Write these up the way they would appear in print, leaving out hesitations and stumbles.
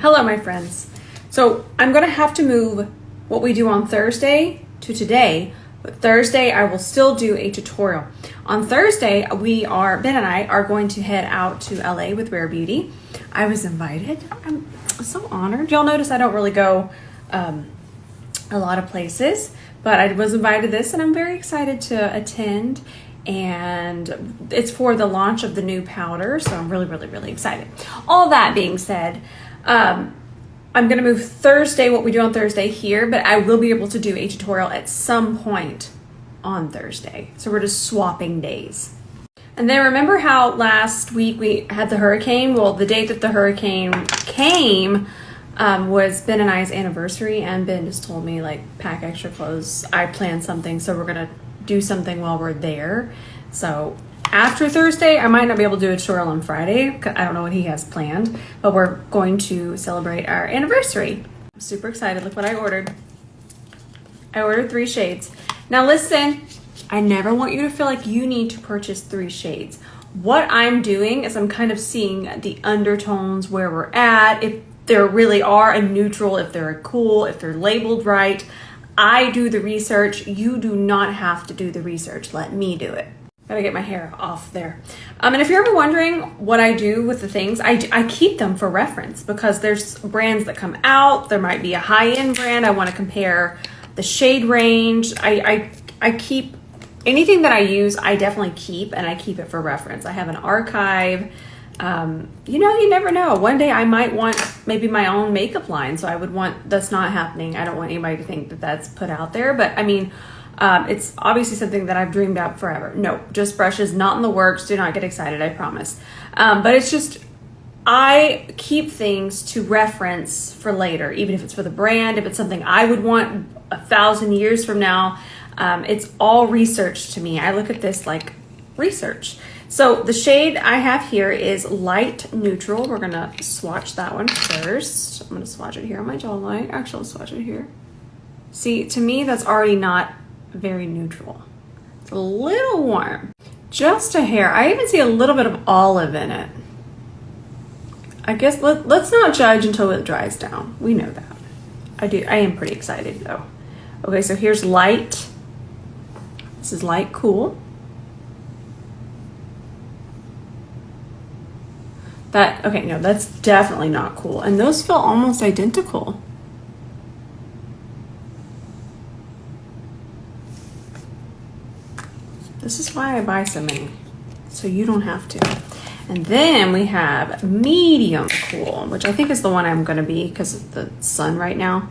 Hello, my friends. So I'm going to have to move what we do on Thursday to today, but Thursday I will still do a tutorial. On Thursday, Ben and I are going to head out to LA with Rare Beauty. I was invited. I'm so honored. Y'all notice I don't really go a lot of places, but I was invited to this and I'm very excited to attend. And it's for the launch of the new powder, so I'm really excited. All that being said, I'm going to move Thursday, what we do on Thursday here, but I will be able to do a tutorial at some point on Thursday. So we're just swapping days. And then remember how last week we had the hurricane? Well, the date that the hurricane came was Ben and I's anniversary, and Ben just told me, like, pack extra clothes. I planned something, so we're going to do something while we're there. So after Thursday, I might not be able to do a tutorial on Friday. I don't know what he has planned, but we're going to celebrate our anniversary. I'm super excited. Look what I ordered. I ordered 3 shades. Now listen, I never want you to feel like you need to purchase 3 shades. What I'm doing is I'm kind of seeing the undertones, where we're at, if there really are a neutral, if they're a cool, if they're labeled right. I do the research. You do not have to do the research. Let me do it. Gotta get my hair off there. And if you're ever wondering what I do with the things, I keep them for reference because there's brands that come out. There might be a high-end brand. I want to compare the shade range. I keep anything that I use, I definitely keep, and I keep it for reference. I have an archive. You never know. One day I might want maybe my own makeup line. So I would want, that's not happening. I don't want anybody to think that that's put out there, but I mean, it's obviously something that I've dreamed up forever. No, Just Brushes, not in the works. Do not get excited, I promise. But it's just, I keep things to reference for later, even if it's for the brand, if it's something I would want 1,000 years from now. It's all research to me. I look at this like research. So the shade I have here is light neutral. We're gonna swatch that one first. I'm gonna swatch it here on my jawline. Actually, I'll swatch it here. See, to me, that's already not very neutral. It's a little warm, just a hair. I even see a little bit of olive in it. I guess let's not judge until it dries down. We know that. I am pretty excited though. Okay, so here's light. This is light cool. Okay, no, that's definitely not cool. And those feel almost identical. This is why I buy so many, so you don't have to. And then we have medium cool, which I think is the one I'm gonna be because of the sun right now.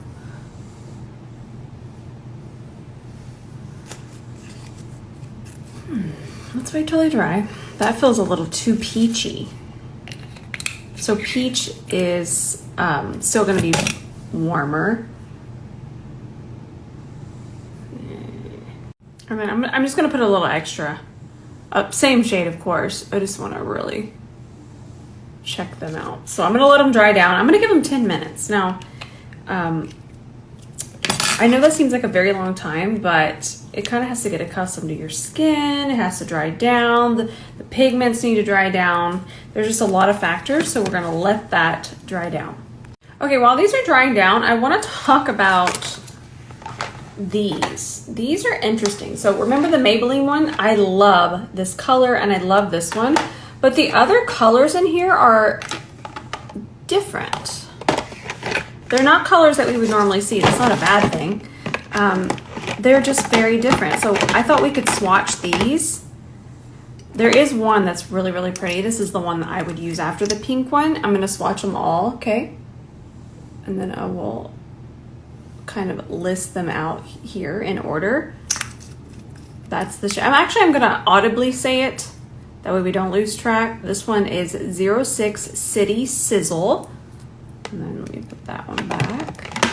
Let's wait till they dry. That feels a little too peachy. So peach is still going to be warmer. I mean, I'm just going to put a little extra. Same shade, of course. I just want to really check them out. So I'm going to let them dry down. I'm going to give them 10 minutes. Now, I know that seems like a very long time, but it kind of has to get accustomed to your skin. It has to dry down. The pigments need to dry down. There's just a lot of factors, so we're gonna let that dry down. Okay, while these are drying down, I wanna talk about these. These are interesting. So remember the Maybelline one? I love this color and I love this one, but the other colors in here are different. They're not colors that we would normally see. That's not a bad thing. They're just very different. So I thought we could swatch these. There is one that's really pretty. This is the one that I would use after the pink one. I'm gonna swatch them all, okay? And then I will kind of list them out here in order. That's the shade. I'm gonna audibly say it. That way we don't lose track. This one is 06 City Sizzle. And then let me put that one back.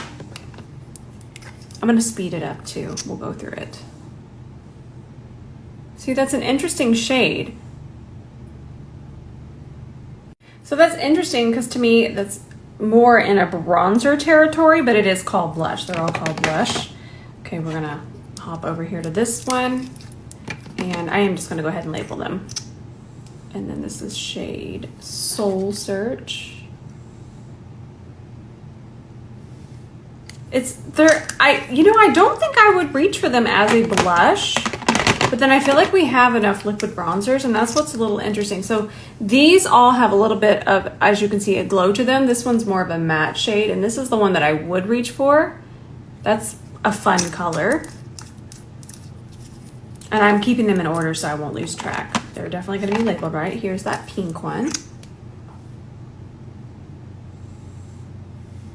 I'm gonna speed it up too. We'll go through it. See, that's an interesting shade. So that's interesting because to me, that's more in a bronzer territory, but it is called blush. They're all called blush. Okay, we're gonna hop over here to this one. And I am just gonna go ahead and label them. And then this is shade Soul Search. I don't think I would reach for them as a blush, but then I feel like we have enough liquid bronzers, and that's what's a little interesting. So these all have a little bit of, as you can see, a glow to them. This one's more of a matte shade, and this is the one that I would reach for. That's a fun color. And I'm keeping them in order so I won't lose track. They're definitely going to be labeled right. Here's that pink one.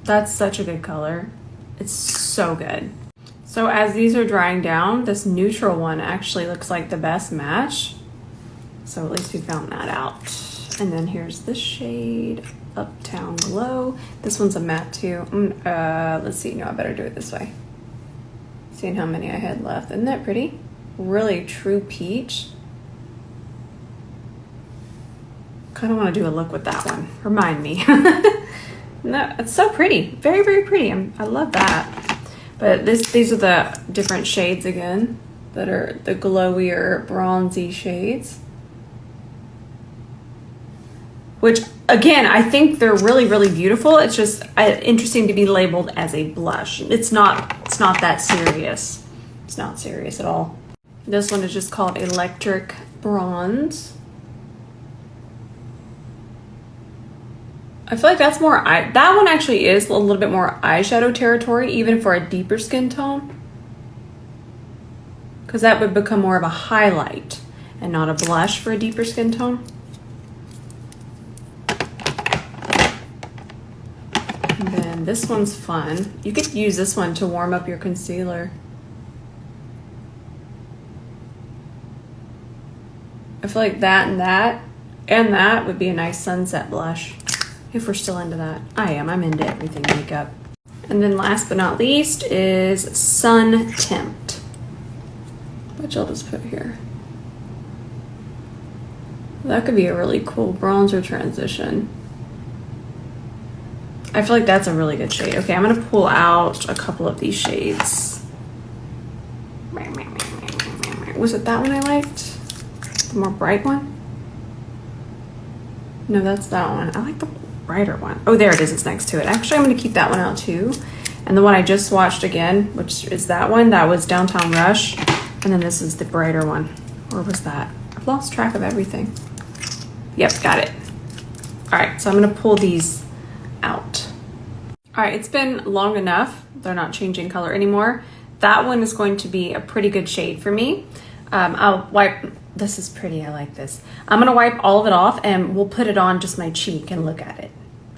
That's such a good color. It's so good. So as these are drying down, this neutral one actually looks like the best match. So at least we found that out. And then here's this shade, Uptown Glow. This one's a matte too. Let's see, no, I better do it this way. Seeing how many I had left. Isn't that pretty? Really true peach. Kind of want to do a look with that one. Remind me. No, it's so pretty. Very, very pretty. I love that. But these are the different shades again that are the glowier bronzy shades. Which again, I think they're really, really beautiful. It's just interesting to be labeled as a blush. It's not that serious. It's not serious at all. This one is just called Electric Bronze. I feel like that's more, that one actually is a little bit more eyeshadow territory, even for a deeper skin tone. Because that would become more of a highlight and not a blush for a deeper skin tone. And then this one's fun. You could use this one to warm up your concealer. I feel like that and that would be a nice sunset blush. If we're still into that. I'm into everything makeup. And then last but not least is Sun Tempt, which I'll just put here. That could be a really cool bronzer transition. I feel like that's a really good shade. Okay, I'm gonna pull out a couple of these shades. Was it that one I liked? The more bright one? No, that's that one. I like the brighter one. Oh, there it is. It's next to it. Actually, I'm going to keep that one out too. And the one I just swatched again, which is that one, that was Downtown Rush. And then this is the brighter one. Or was that? I've lost track of everything. Yep, got it. All right, so I'm going to pull these out. All right, it's been long enough. They're not changing color anymore. That one is going to be a pretty good shade for me. I'll wipe. This is pretty. I like this. I'm going to wipe all of it off and we'll put it on just my cheek and look at it.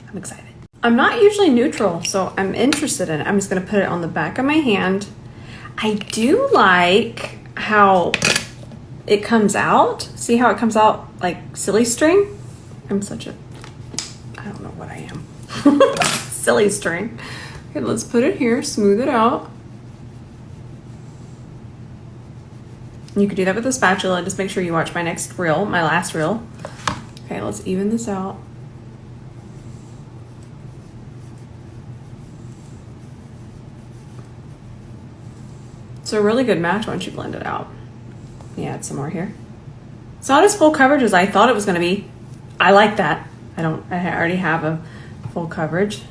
I'm excited. I'm not usually neutral, so I'm interested in it. I'm just going to put it on the back of my hand. I do like how it comes out. See how it comes out like silly string? I'm such a, I don't know what I am. Silly string. Okay, let's put it here, smooth it out. You could do that with a spatula. Just make sure you watch my next reel, my last reel. Okay, let's even this out. It's a really good match once you blend it out. Yeah, add some more here. It's not as full coverage as I thought it was going to be. I like that. I already have a full coverage.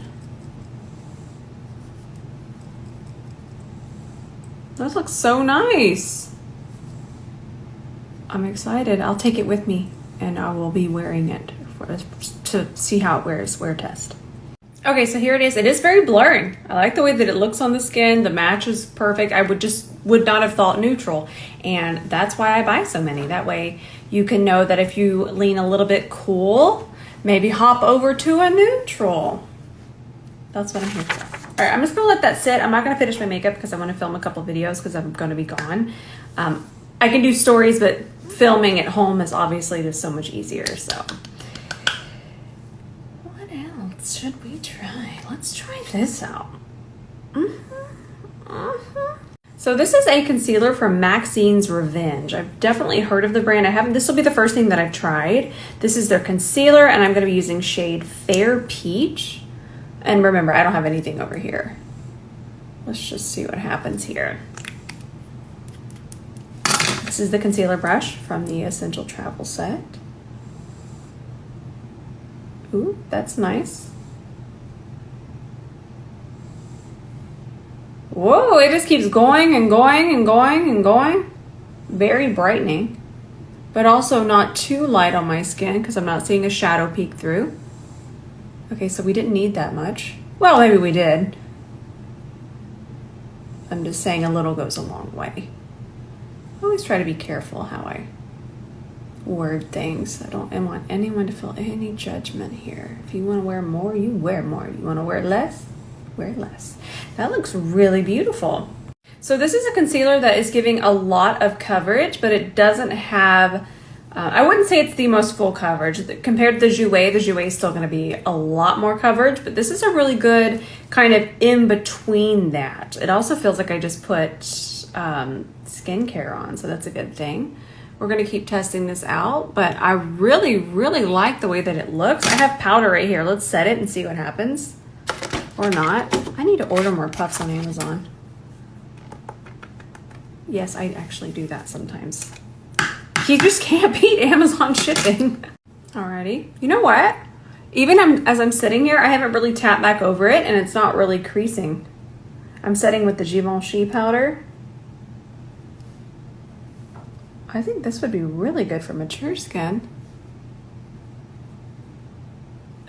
Those look so nice. I'm excited. I'll take it with me and I will be wearing it to see how it wears, wear test. Okay, so here it is. It is very blurring. I like the way that it looks on the skin. The match is perfect. I would not have thought neutral. And that's why I buy so many. That way you can know that if you lean a little bit cool, maybe hop over to a neutral. That's what I'm here for. All right, I'm just gonna let that sit. I'm not gonna finish my makeup because I wanna film a couple videos because I'm gonna be gone. I can do stories, but filming at home is obviously just so much easier, so. What else should we try? Let's try this out. So this is a concealer from Maxine's Revenge. I've definitely heard of the brand. This will be the first thing that I've tried. This is their concealer, and I'm gonna be using shade Fair Peach. And remember, I don't have anything over here. Let's just see what happens here. This is the concealer brush from the Essential Travel set. Ooh, that's nice. Whoa, it just keeps going and going and going and going. Very brightening, but also not too light on my skin because I'm not seeing a shadow peek through. Okay, so we didn't need that much. Well, maybe we did. I'm just saying a little goes a long way. I always try to be careful how I word things. I don't want anyone to feel any judgment here. If you want to wear more, you wear more. You want to wear less, wear less. That looks really beautiful. So this is a concealer that is giving a lot of coverage, but it doesn't have, I wouldn't say it's the most full coverage. Compared to the Jouer is still going to be a lot more coverage, but this is a really good kind of in between that. It also feels like I just put skincare on, so that's a good thing. We're going to keep testing this out, but I really, really like the way that it looks. I have powder right here. Let's set it and see what happens. Or not. I need to order more puffs on Amazon. Yes, I actually do that sometimes. You just can't beat Amazon shipping. Alrighty. You know what? Even as I'm sitting here, I haven't really tapped back over it, and it's not really creasing. I'm setting with the Givenchy powder. I think this would be really good for mature skin.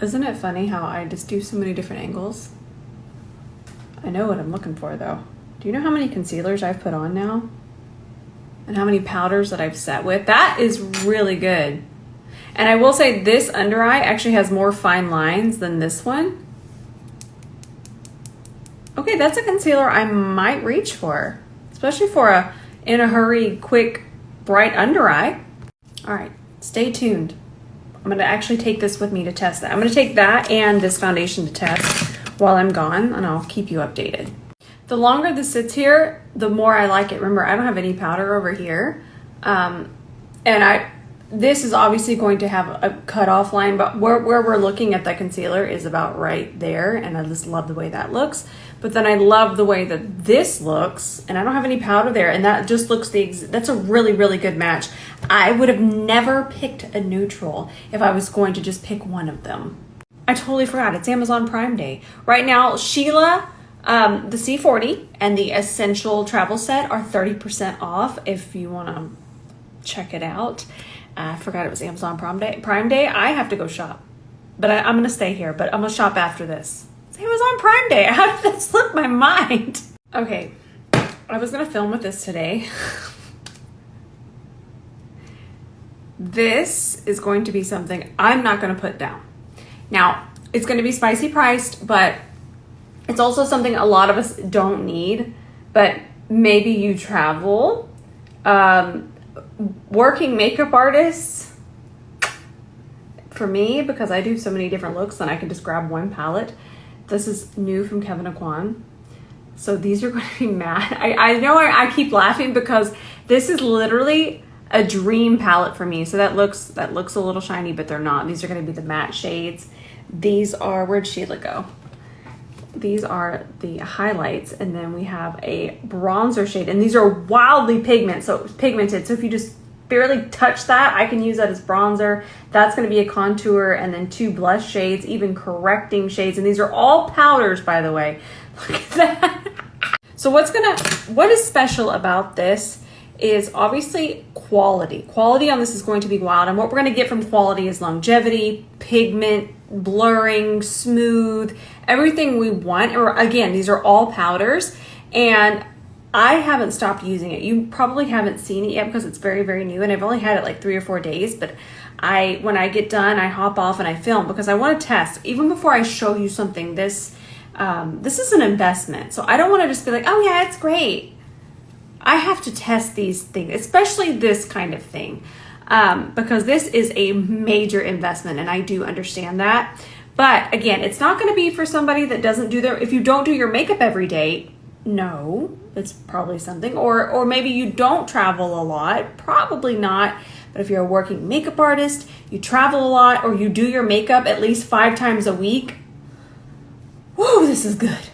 Isn't it funny how I just do so many different angles? I know what I'm looking for though. Do you know how many concealers I've put on now? And how many powders that I've set with? That is really good. And I will say this under eye actually has more fine lines than this one. Okay, that's a concealer I might reach for, especially for a in a hurry, quick, bright under eye. All right, stay tuned. I'm gonna actually take this with me to test that. I'm gonna take that and this foundation to test while I'm gone, and I'll keep you updated. The longer this sits here, the more I like it. Remember, I don't have any powder over here. This is obviously going to have a cutoff line, but where we're looking at the concealer is about right there, and I just love the way that looks. But then I love the way that this looks, and I don't have any powder there, and that just looks that's a really, really good match. I would have never picked a neutral if I was going to just pick one of them. I totally forgot, it's Amazon Prime Day. Right now, Sheila, the C40 and the Essential Travel Set are 30% off if you want to check it out. I forgot it was Amazon Prime Day. I have to go shop, but I'm going to stay here, but I'm going to shop after this. It's Amazon Prime Day. How did that slip my mind? Okay, I was going to film with this today. This is going to be something I'm not going to put down. Now, it's going to be spicy priced, but it's also something a lot of us don't need, but maybe you travel. Working makeup artists, for me, because I do so many different looks and I can just grab one palette. This is new from Kevyn Aucoin. So these are going to be matte. I know I keep laughing because this is literally a dream palette for me. So that looks a little shiny, but they're not. These are going to be the matte shades. These are, where'd Sheila go? These are the highlights, and then we have a bronzer shade, and these are wildly pigmented. So if you just barely touch that, I can use that as bronzer. That's going to be a contour, and then 2 blush shades, even correcting shades, and these are all powders, by the way. Look at that. So what is special about this is obviously quality. Quality on this is going to be wild, and what we're going to get from quality is longevity, pigment, blurring, smooth, everything we want. Or again, these are all powders, and I haven't stopped using it. You probably haven't seen it yet because it's very, very new, and I've only had it like 3 or 4 days, but when I get done, I hop off and I film because I want to test. Even before I show you something, this is an investment. So I don't want to just be like, oh yeah, it's great. I have to test these things, especially this kind of thing. Because this is a major investment, and I do understand that. But again, it's not going to be for somebody that doesn't do if you don't do your makeup every day, no, it's probably something. Or maybe you don't travel a lot, probably not. But if you're a working makeup artist, you travel a lot, or you do your makeup at least 5 times a week, whoa, this is good.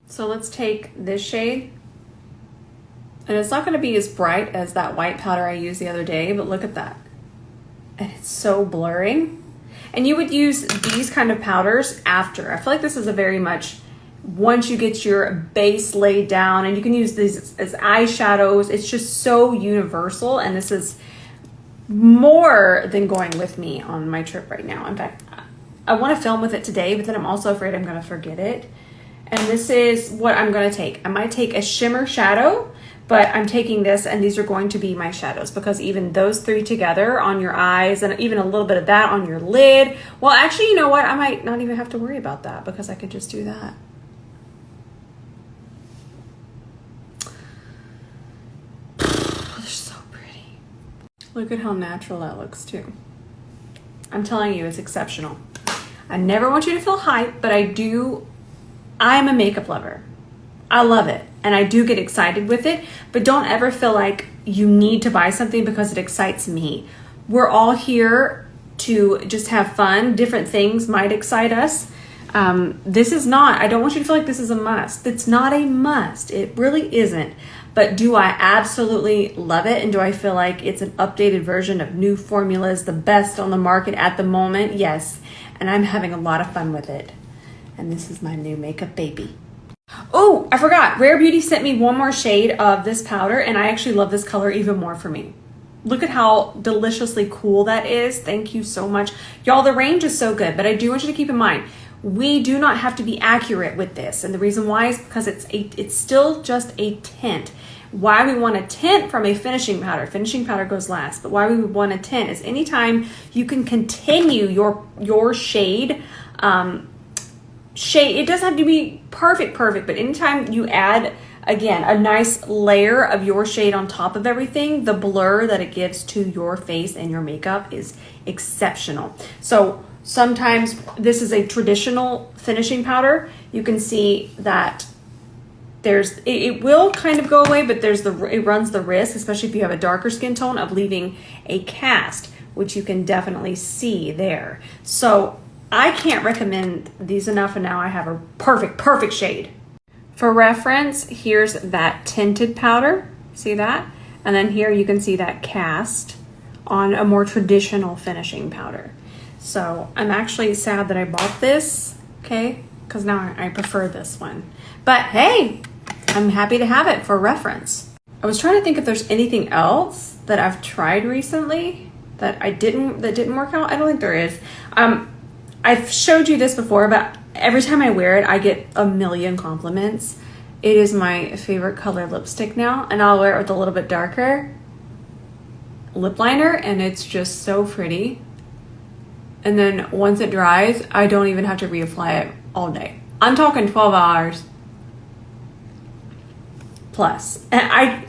So let's take this shade. And it's not going to be as bright as that white powder I used the other day, but look at that. And it's so blurring. And you would use these kind of powders after. I feel like this is a very much once you get your base laid down, and you can use these as eyeshadows. It's just so universal, and this is more than going with me on my trip right now. In fact, I want to film with it today, but then I'm also afraid I'm going to forget it. And this is what I'm going to take. I might take a shimmer shadow, but I'm taking this, and these are going to be my shadows, because even those three together on your eyes, and even a little bit of that on your lid. Well, actually, you know what? I might not even have to worry about that, because I could just do that. They're so pretty. Look at how natural that looks too. I'm telling you, it's exceptional. I never want you to feel hype, but I'm a makeup lover. I love it, and I do get excited with it, but don't ever feel like you need to buy something because it excites me. We're all here to just have fun. Different things might excite us. This is not, I don't want you to feel like this is a must. It's not a must. It really isn't. But do I absolutely love it? And do I feel like it's an updated version of new formulas, the best on the market at the moment? Yes. And I'm having a lot of fun with it. And this is my new makeup baby. Oh, I forgot. Rare Beauty sent me one more shade of this powder, and I actually love this color even more for me. Look at how deliciously cool that is. Thank you so much. Y'all, the range is so good, but I do want you to keep in mind, we do not have to be accurate with this. And the reason why is because it's still just a tint. Why we want a tint from a finishing powder. Finishing powder goes last, but why we would want a tint is anytime you can continue your shade, it doesn't have to be perfect, but anytime you add, again, a nice layer of your shade on top of everything, the blur that it gives to your face and your makeup is exceptional. So sometimes this is a traditional finishing powder. You can see that it will kind of go away, but it runs the risk, especially if you have a darker skin tone, of leaving a cast, which you can definitely see there. So I can't recommend these enough, and now I have a perfect shade. For reference, here's that tinted powder. See that? And then here you can see that cast on a more traditional finishing powder. So I'm actually sad that I bought this, okay? Because now I prefer this one. But hey, I'm happy to have it for reference. I was trying to think if there's anything else that I've tried recently that didn't work out. I don't think there is. I've showed you this before, but every time I wear it, I get a million compliments. It is my favorite color lipstick now, and I'll wear it with a little bit darker lip liner, and it's just so pretty. And then once it dries, I don't even have to reapply it all day. I'm talking 12 hours plus. And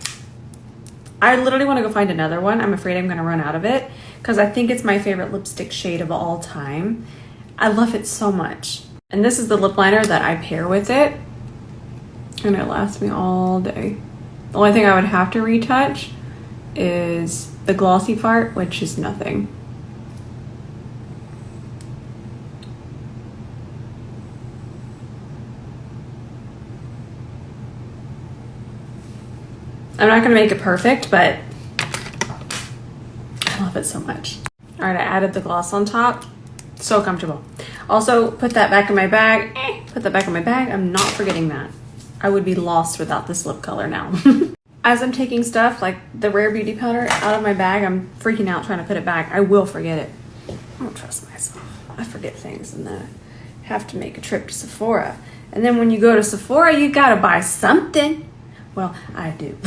I literally want to go find another one. I'm afraid I'm going to run out of it because I think it's my favorite lipstick shade of all time. I love it so much. And this is the lip liner that I pair with it. And it lasts me all day. The only thing I would have to retouch is the glossy part, which is nothing. I'm not gonna make it perfect, but I love it so much. All right, I added the gloss on top. So comfortable. Also, put that back in my bag. Put that back in my bag. I'm not forgetting that. I would be lost without this lip color now. As I'm taking stuff like the Rare Beauty powder out of my bag, I'm freaking out trying to put it back. I will forget it. I don't trust myself. I forget things, and then I have to make a trip to Sephora. And then when you go to Sephora, you gotta buy something. Well, I do.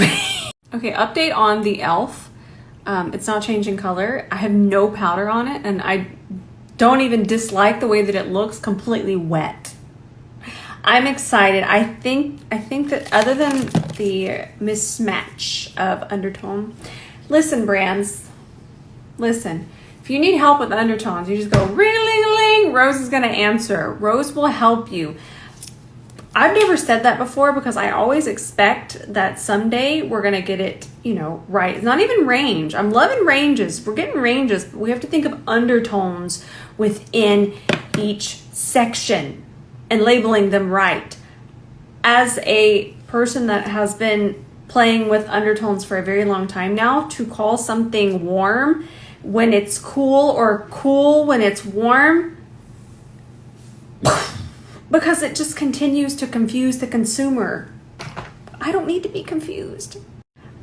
Okay, update on the e.l.f. It's not changing color. I have no powder on it, and I don't even dislike the way that it looks completely wet. I'm excited. I think that other than the mismatch of undertone, listen, brands, listen. If you need help with undertones, you just go ring-a-ling-a-ling. Rose is gonna answer. Rose will help you. I've never said that before because I always expect that someday we're going to get it, right. It's not even range. I'm loving ranges. We're getting ranges, but we have to think of undertones within each section and labeling them right. As a person that has been playing with undertones for a very long time now, to call something warm when it's cool or cool when it's warm, because it just continues to confuse the consumer. I don't need to be confused.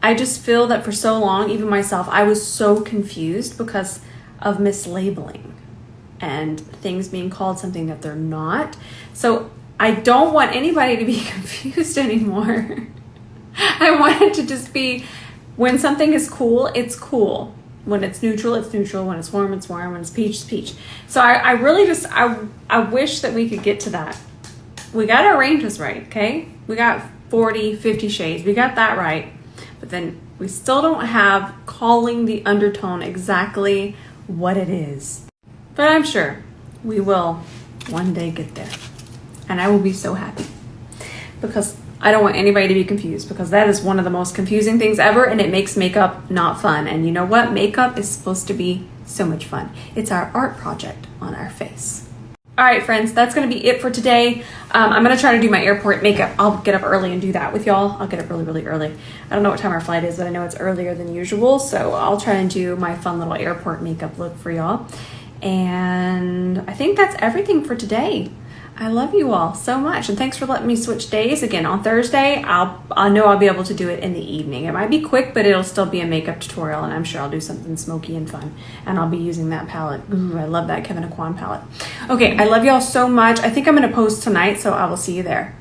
I just feel that for so long, even myself, I was so confused because of mislabeling and things being called something that they're not. So I don't want anybody to be confused anymore. I want it to just be, when something is cool, it's cool. When it's neutral, it's neutral. When it's warm, it's warm. When it's peach, it's peach. So I really just, I wish that we could get to that. We got our ranges right, okay? We got 40, 50 shades. We got that right. But then we still don't have calling the undertone exactly what it is. But I'm sure we will one day get there. And I will be so happy. Because I don't want anybody to be confused, because that is one of the most confusing things ever, and it makes makeup not fun. And you know what? Makeup is supposed to be so much fun. It's our art project on our face. All right, friends, that's going to be it for today. I'm going to try to do my airport makeup. I'll get up early and do that with y'all. I'll get up really, really early. I don't know what time our flight is, but I know it's earlier than usual. So I'll try and do my fun little airport makeup look for y'all. And I think that's everything for today. I love you all so much, and thanks for letting me switch days. Again, on Thursday, I know I'll be able to do it in the evening. It might be quick, but it'll still be a makeup tutorial, and I'm sure I'll do something smoky and fun. And I'll be using that palette. Ooh, I love that Kevin Aucoin palette. Okay, I love y'all so much. I think I'm going to post tonight, so I will see you there.